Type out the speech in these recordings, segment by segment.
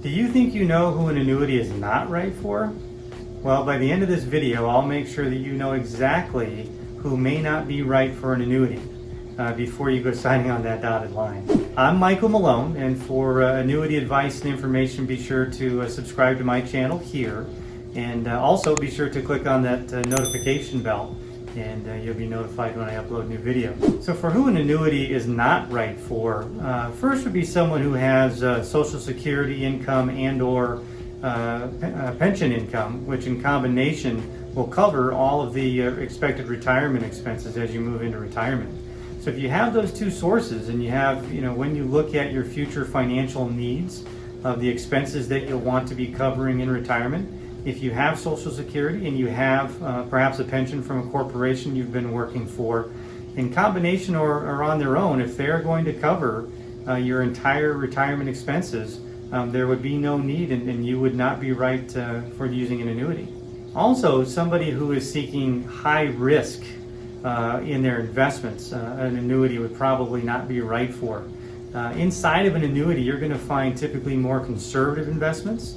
Do you think you know who an annuity is not right for? Well, by the end of this video, I'll make sure that you know exactly who may not be right for an annuity before you go signing on that dotted line. I'm Michael Malone, and for annuity advice and information, be sure to subscribe to my channel here, and also be sure to click on that notification bell, and you'll be notified when I upload new videos. So for who an annuity is not right for, first would be someone who has Social Security income and or pension income, which in combination will cover all of the expected retirement expenses as you move into retirement. So if you have those two sources, and you have, when you look at your future financial needs of the expenses that you'll want to be covering in retirement, if you have Social Security and you have perhaps a pension from a corporation you've been working for, in combination or on their own, if they're going to cover your entire retirement expenses, there would be no need, and you would not be right for using an annuity. Also, somebody who is seeking high risk in their investments, an annuity would probably not be right for. Inside of an annuity, you're going to find typically more conservative investments,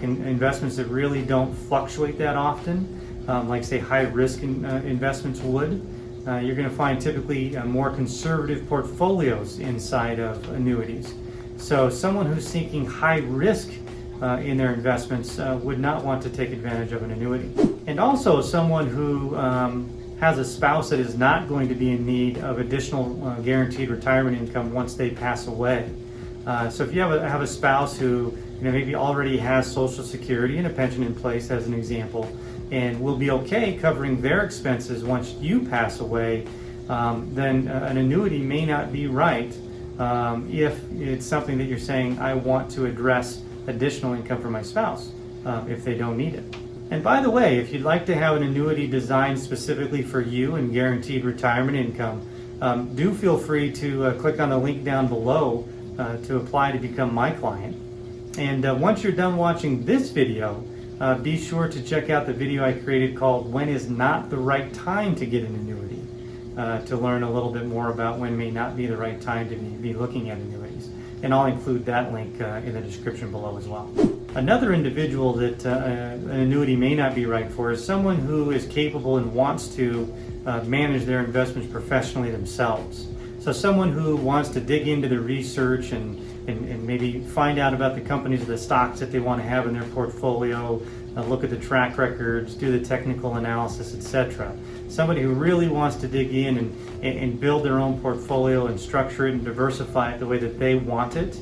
investments that really don't fluctuate that often, like say high risk investments would. You're going to find typically more conservative portfolios inside of annuities. So someone who's seeking high risk in their investments would not want to take advantage of an annuity. And also someone who has a spouse that is not going to be in need of additional guaranteed retirement income once they pass away. So if you have a spouse who maybe already has Social Security and a pension in place, as an example, and will be okay covering their expenses once you pass away, then an annuity may not be right if it's something that you're saying, I want to address additional income for my spouse if they don't need it. And by the way, if you'd like to have an annuity designed specifically for you and guaranteed retirement income, do feel free to click on the link down below to apply to become my client. And once you're done watching this video, be sure to check out the video I created called When is Not the Right Time to Get an Annuity, to learn a little bit more about when may not be the right time to be looking at annuities. And I'll include that link in the description below as well. Another individual that an annuity may not be right for is someone who is capable and wants to manage their investments professionally themselves. So someone who wants to dig into the research and maybe find out about the companies or the stocks that they want to have in their portfolio, look at the track records, do the technical analysis, etc. Somebody who really wants to dig in and build their own portfolio and structure it and diversify it the way that they want it.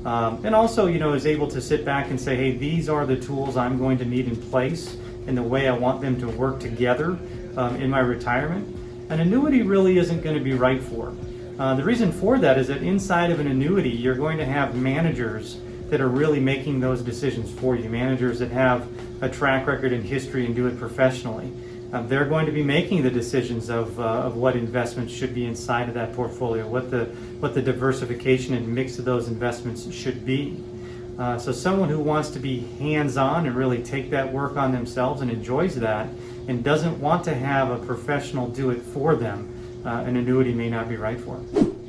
And also, is able to sit back and say, hey, these are the tools I'm going to need in place and the way I want them to work together in my retirement. An annuity really isn't going to be right for. The reason for that is that inside of an annuity, you're going to have managers that are really making those decisions for you, managers that have a track record and history and do it professionally. They're going to be making the decisions of what investments should be inside of that portfolio, what the diversification and mix of those investments should be. So someone who wants to be hands-on and really take that work on themselves and enjoys that and doesn't want to have a professional do it for them, an annuity may not be right for.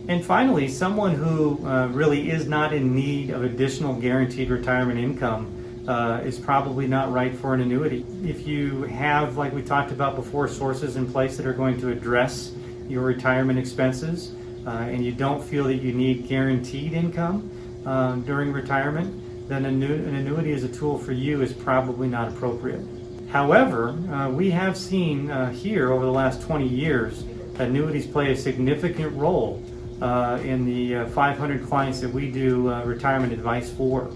And finally, someone who really is not in need of additional guaranteed retirement income is probably not right for an annuity. If you have, like we talked about before, sources in place that are going to address your retirement expenses, and you don't feel that you need guaranteed income during retirement, then an annuity as a tool for you is probably not appropriate. However, we have seen here over the last 20 years, annuities play a significant role in the 500 clients that we do retirement advice for.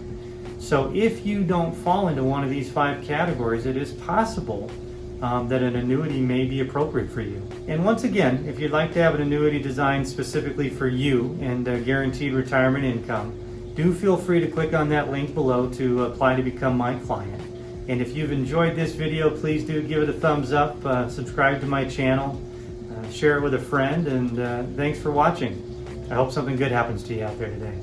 So if you don't fall into one of these 5 categories, it is possible that an annuity may be appropriate for you. And once again, if you'd like to have an annuity designed specifically for you and guaranteed retirement income, do feel free to click on that link below to apply to become my client. And if you've enjoyed this video, please do give it a thumbs up, subscribe to my channel, share it with a friend, and thanks for watching. I hope something good happens to you out there today.